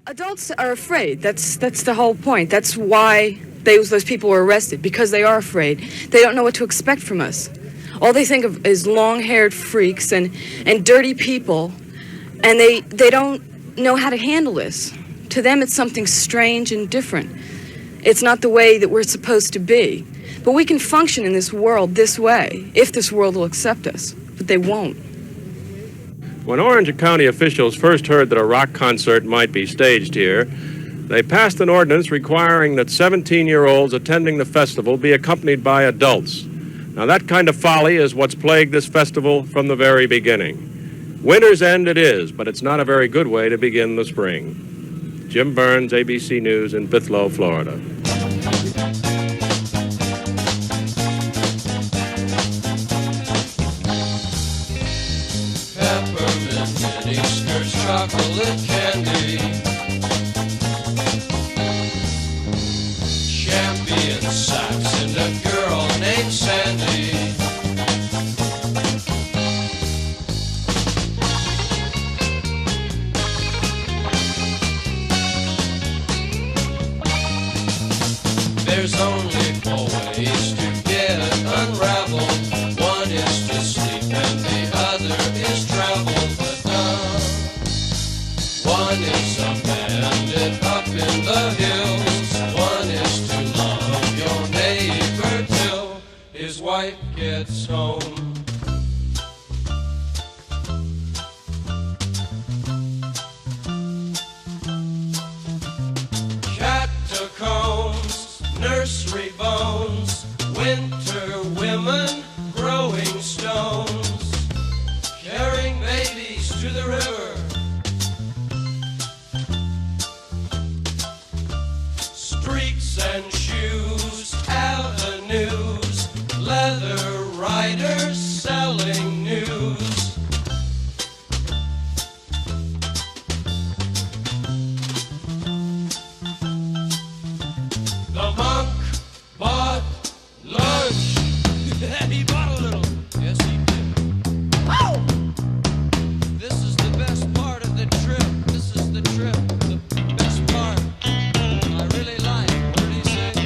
Adults are afraid. That's the whole point. That's why those people were arrested, because they are afraid. They don't know what to expect from us. All they think of is long-haired freaks and dirty people, and they don't know how to handle this. To them, it's something strange and different. It's not the way that we're supposed to be. But we can function in this world this way, if this world will accept us. But they won't. When Orange County officials first heard that a rock concert might be staged here, they passed an ordinance requiring that 17-year-olds attending the festival be accompanied by adults. Now, that kind of folly is what's plagued this festival from the very beginning. Winter's End it is, but it's not a very good way to begin the spring. Jim Burns, ABC News in Bithlo, Florida. Chocolate candy, champion socks, and a girl named Sandy. There's only 4 ways to get unraveled. One is to sleep and the other is travel. One is a bandit up in the hills. One is to love your neighbor till his wife gets home. Catacombs, nursery bones, winter women, growing stones, carrying babies to the river. And shoes, avenues, leather riders selling news. The monk bought lunch. He bought a little. Yes, he did. Oh! This is the best part of the trip. This is the trip. The best part. I really like. What did he say?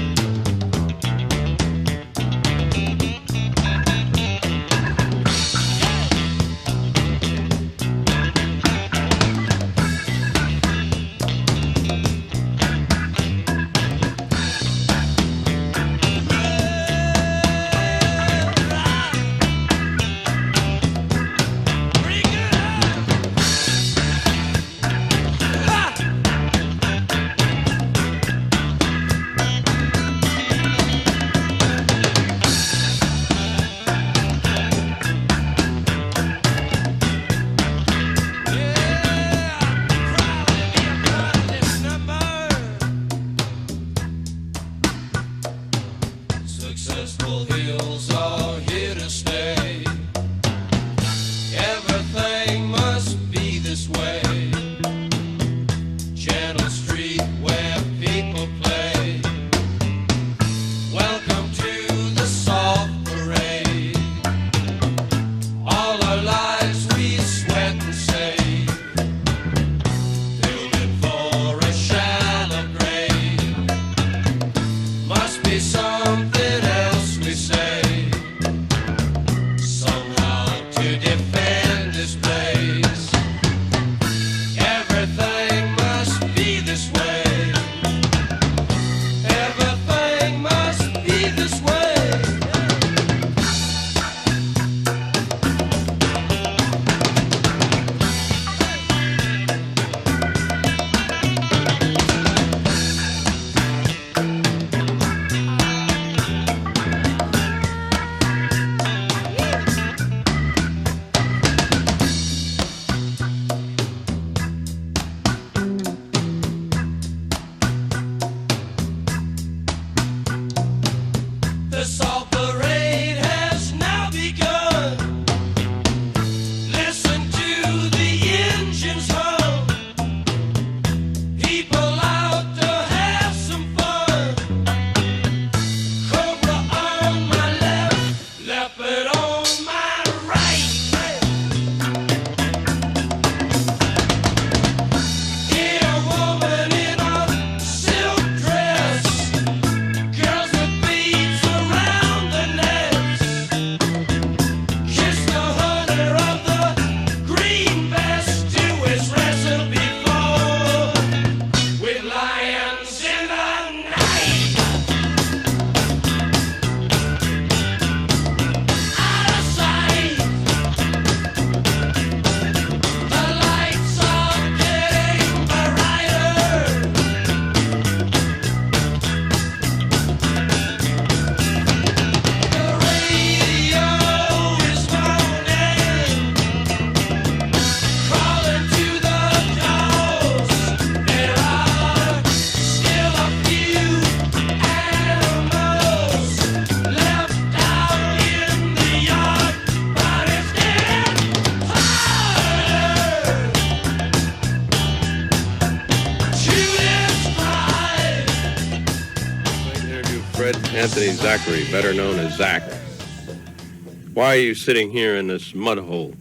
Anthony Zachary, better known as Zach. Why are you sitting here in this mud hole?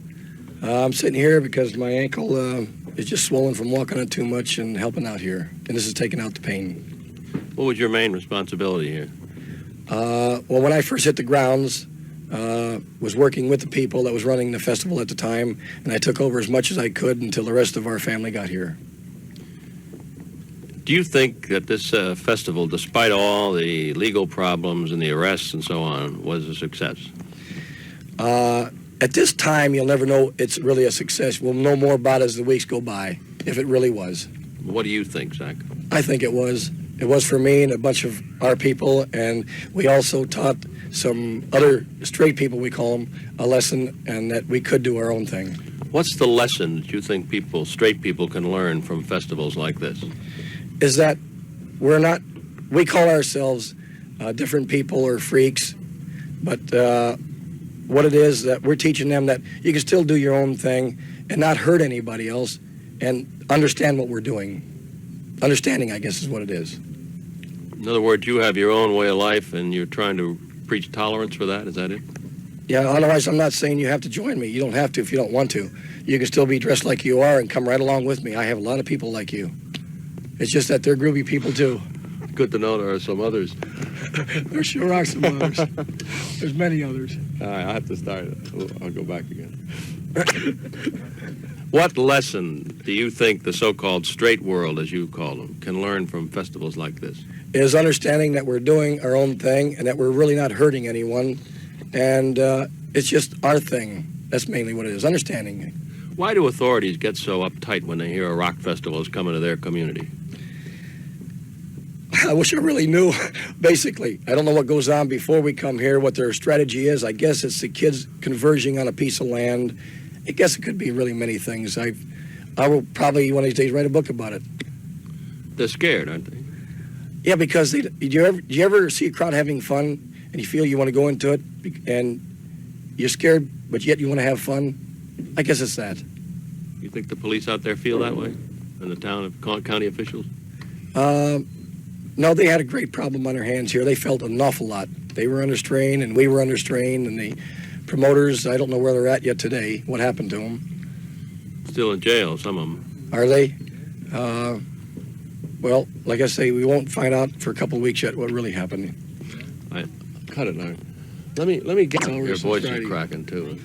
I'm sitting here because my ankle is just swollen from walking on too much and helping out here. And this is taking out the pain. What was your main responsibility here? Well, when I first hit the grounds, was working with the people that was running the festival at the time, and I took over as much as I could until the rest of our family got here. Do you think that this festival, despite all the legal problems and the arrests and so on, was a success? At this time, you'll never know it's really a success. We'll know more about it as the weeks go by, if it really was. What do you think, Zach? I think it was. It was for me and a bunch of our people, and we also taught some other straight people, we call them, a lesson, and that we could do our own thing. What's the lesson that you think people, straight people, can learn from festivals like this? Is that we call ourselves different people or freaks, but what it is that we're teaching them that you can still do your own thing and not hurt anybody else and understand what we're doing. Understanding, I guess, is what it is. In other words, you have your own way of life and you're trying to preach tolerance for that, is that it? Yeah, otherwise I'm not saying you have to join me. You don't have to if you don't want to. You can still be dressed like you are and come right along with me. I have a lot of people like you. It's just that they're groovy people too. Good to know there are some others. There sure are some others. There's many others. All right, I have to start. I'll go back again. What lesson do you think the so-called straight world, as you call them, can learn from festivals like this? Is understanding that we're doing our own thing and that we're really not hurting anyone. And it's just our thing. That's mainly what it is, understanding. Why do authorities get so uptight when they hear a rock festival is coming to their community? I wish I really knew, basically. I don't know what goes on before we come here, what their strategy is. I guess it's the kids converging on a piece of land. I guess it could be really many things. I will probably one of these days write a book about it. They're scared, aren't they? Yeah, because do you ever see a crowd having fun and you feel you want to go into it and you're scared, but yet you want to have fun? I guess it's that. You think the police out there feel that way? And the county officials? No, they had a great problem on their hands here. They felt an awful lot. They were under strain, and we were under strain, and the promoters, I don't know where they're at yet today. What happened to them? Still in jail, some of them. Are they? Well, like I say, we won't find out for a couple of weeks yet what really happened. I cut it now. Let me get over. Your voice is cracking too.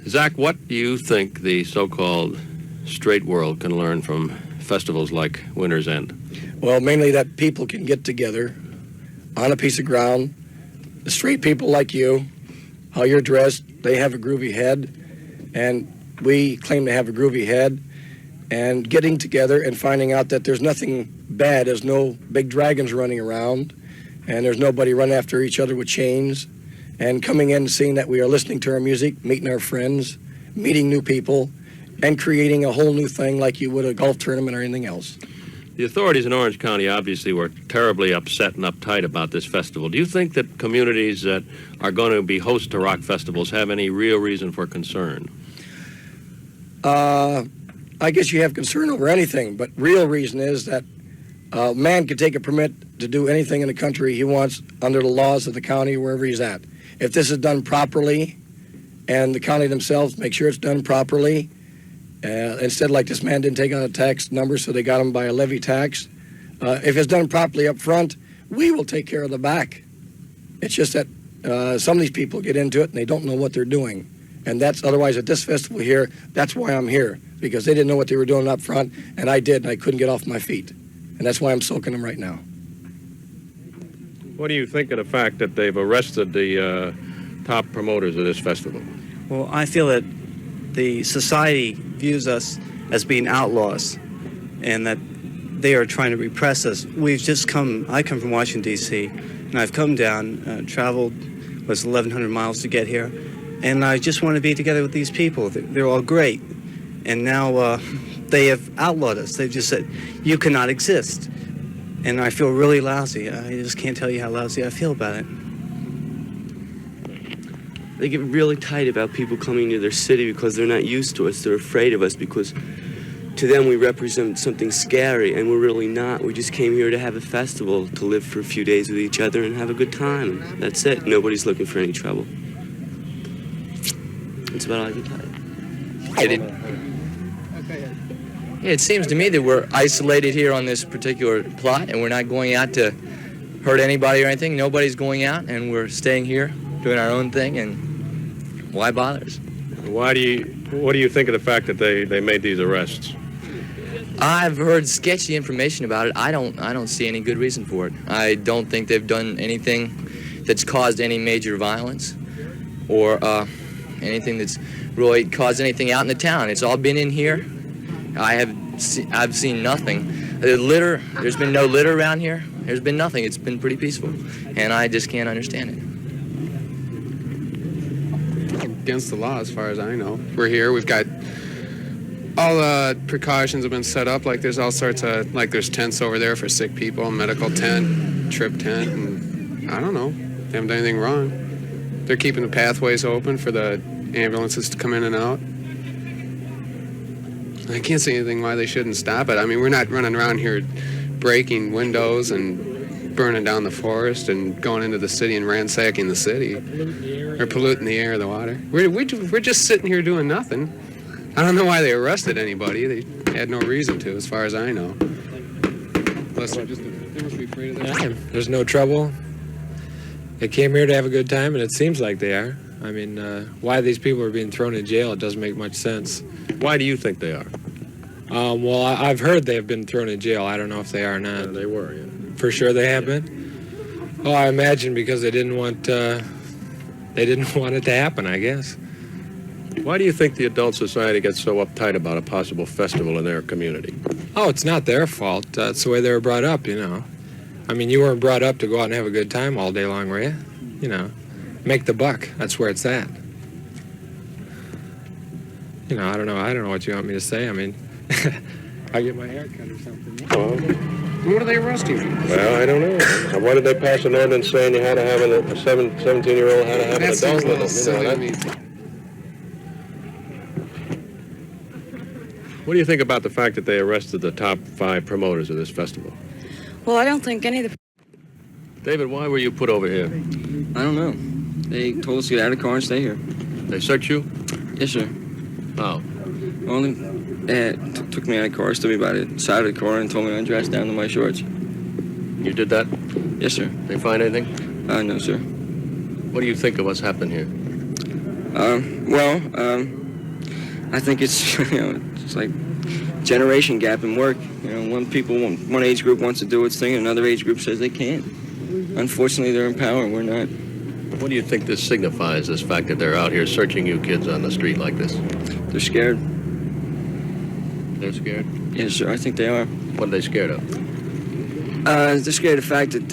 Zach, what do you think the so-called straight world can learn from festivals like Winter's End? Well, mainly that people can get together on a piece of ground. The straight people like you, how you're dressed, they have a groovy head, and we claim to have a groovy head. And getting together and finding out that there's nothing bad, there's no big dragons running around, and there's nobody running after each other with chains, and coming in and seeing that we are listening to our music, meeting our friends, meeting new people, and creating a whole new thing like you would a golf tournament or anything else. The authorities in Orange County obviously were terribly upset and uptight about this festival. Do you think that communities that are going to be host to rock festivals have any real reason for concern? I guess you have concern over anything, but real reason is that a man can take a permit to do anything in the country he wants under the laws of the county, wherever he's at. If this is done properly, and the county themselves make sure it's done properly, instead like this man didn't take out a tax number, so they got him by a levy tax. If it's done properly up front, we will take care of the back. It's just that some of these people get into it and they don't know what they're doing. And that's otherwise at this festival here, that's why I'm here, because they didn't know what they were doing up front, and I did, and I couldn't get off my feet. And that's why I'm soaking them right now. What do you think of the fact that they've arrested the top promoters of this festival? Well, I feel that the society views us as being outlaws and that they are trying to repress us. I come from Washington, D.C., and I've come down, traveled, 1,100 miles to get here, and I just want to be together with these people. They're all great. And now they have outlawed us. They've just said, you cannot exist. And I feel really lousy. I just can't tell you how lousy I feel about it. They get really tight about people coming to their city because they're not used to us. They're afraid of us because to them we represent something scary, and we're really not. We just came here to have a festival, to live for a few days with each other and have a good time. That's it. Nobody's looking for any trouble. That's about all I can tell you. Yeah, it seems to me that we're isolated here on this particular plot, and we're not going out to hurt anybody or anything. Nobody's going out, and we're staying here doing our own thing, and why bother us? What do you think of the fact that they made these arrests? I've heard sketchy information about it. I don't see any good reason for it. I don't think they've done anything that's caused any major violence or anything that's really caused anything out in the town. It's all been in here. I've seen nothing. There's been no litter around here. There's been nothing. It's been pretty peaceful, and I just can't understand it. Against the law, as far as I know. We're here. We've got all the precautions have been set up. Like there's all sorts of there's tents over there for sick people, medical tent, trip tent, and I don't know. They haven't done anything wrong. They're keeping the pathways open for the ambulances to come in and out. I can't see anything why they shouldn't stop it. I mean, we're not running around here breaking windows and burning down the forest and going into the city and ransacking the city or polluting the air or the water. We're just sitting here doing nothing. I don't know why they arrested anybody. They had no reason to, as far as I know. Unless they must be afraid of that. There's no trouble. They came here to have a good time, and it seems like they are. I mean, why these people are being thrown in jail, it doesn't make much sense. Why do you think they are? Well, I've heard they have been thrown in jail. I don't know if they are or not. Yeah, they were, yeah. For sure they have been? Oh, I imagine because they didn't want it to happen, I guess. Why do you think the adult society gets so uptight about a possible festival in their community? Oh, it's not their fault. That's the way they were brought up, you know. I mean, you weren't brought up to go out and have a good time all day long, were you? You know, make the buck. That's where it's at. You know, I don't know what you want me to say. I mean, I get my hair cut or something. What are they arresting you? Well, I don't know. Why did they pass an ordinance saying you had to have a 17-year-old had to have an adult with them? Silly. I mean, what do you think about the fact that they arrested the top 5 promoters of this festival? Well, I don't think any of the... David, why were you put over here? I don't know. They told us to get out of the car and stay here. They searched you? Yes, sir. How? Well, they took me out of the car, stood me by the side of the car, and told me to undress down to my shorts. You did that? Yes, sir. They find anything? No, sir. What do you think of what's happened here? I think it's, it's like generation gap in work. You know, one age group wants to do its thing, and another age group says they can't. Unfortunately, they're in power, and we're not. What do you think this signifies, this fact that they're out here searching you kids on the street like this? They're scared. They're scared? Yes, sir, I think they are. What are they scared of? They're scared of the fact that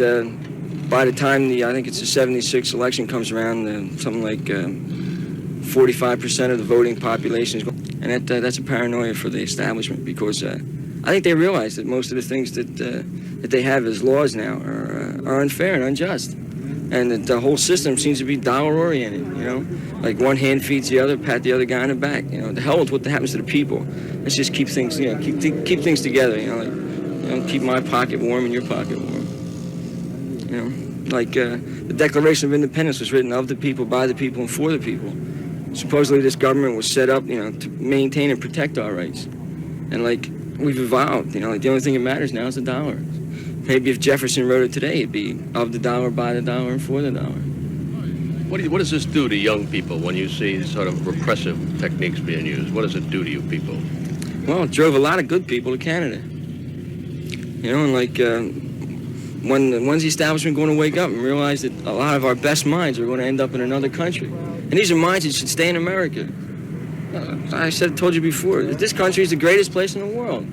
by the time I think it's the 76 election comes around, something like 45% of the voting population is going, and that's a paranoia for the establishment, because I think they realize that most of the things that they have as laws now are unfair and unjust, and that the whole system seems to be dollar-oriented, you know? Like one hand feeds the other, pat the other guy on the back, you know? The hell with what happens to the people. Let's just keep things, keep things together, you know? Like, keep my pocket warm and your pocket warm. You know? Like the Declaration of Independence was written of the people, by the people, and for the people. Supposedly this government was set up, to maintain and protect our rights. And like, we've evolved, like the only thing that matters now is the dollar. Maybe if Jefferson wrote it today, it'd be of the dollar, by the dollar, and for the dollar. What does this do to young people when you see sort of repressive techniques being used? What does it do to you people? Well, it drove a lot of good people to Canada. And like, when's the establishment going to wake up and realize that a lot of our best minds are going to end up in another country? And these are minds that should stay in America. Told you before, that this country is the greatest place in the world.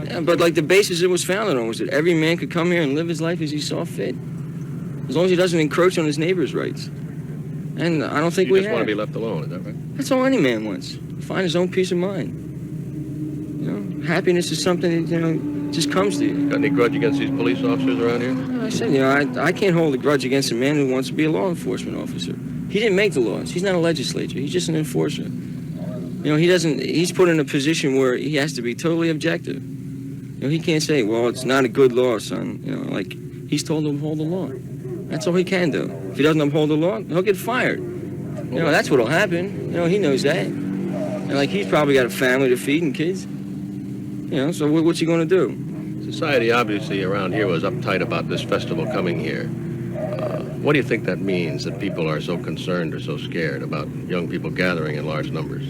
Yeah, but like the basis it was founded on was that every man could come here and live his life as he saw fit, as long as he doesn't encroach on his neighbor's rights. And I don't think we have. You just want to be left alone, is that right? That's all any man wants. Find his own peace of mind. Happiness is something that, just comes to you. Got any grudge against these police officers around here? I said, I can't hold a grudge against a man who wants to be a law enforcement officer. He didn't make the laws. He's not a legislator. He's just an enforcer. You know, he's put in a position where he has to be totally objective. You know, he can't say, well, it's not a good law, son. You know, like, he's told to uphold the law. That's all he can do. If he doesn't uphold the law, he'll get fired. You know, that's what'll happen. You know, he knows that. And, like, he's probably got a family to feed and kids. You know, so what's he going to do? Society, obviously, around here was uptight about this festival coming here. What do you think that means, that people are so concerned or so scared about young people gathering in large numbers?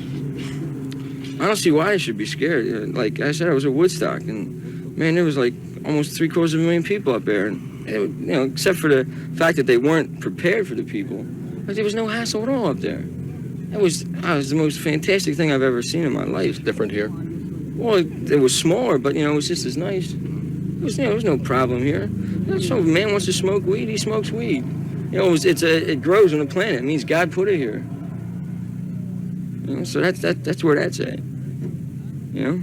I don't see why they should be scared. Like I said, I was at Woodstock, and, man, there was, like, almost 750,000 people up there. And, you know, except for the fact that they weren't prepared for the people, but there was no hassle at all up there. It was the most fantastic thing I've ever seen in my life. It's different here? Well, it was smaller, but, you know, it was just as nice. There was no problem here. So if a man wants to smoke weed, he smokes weed. You know, it grows on the planet. It means God put it here. You know, so that's where that's at. You know?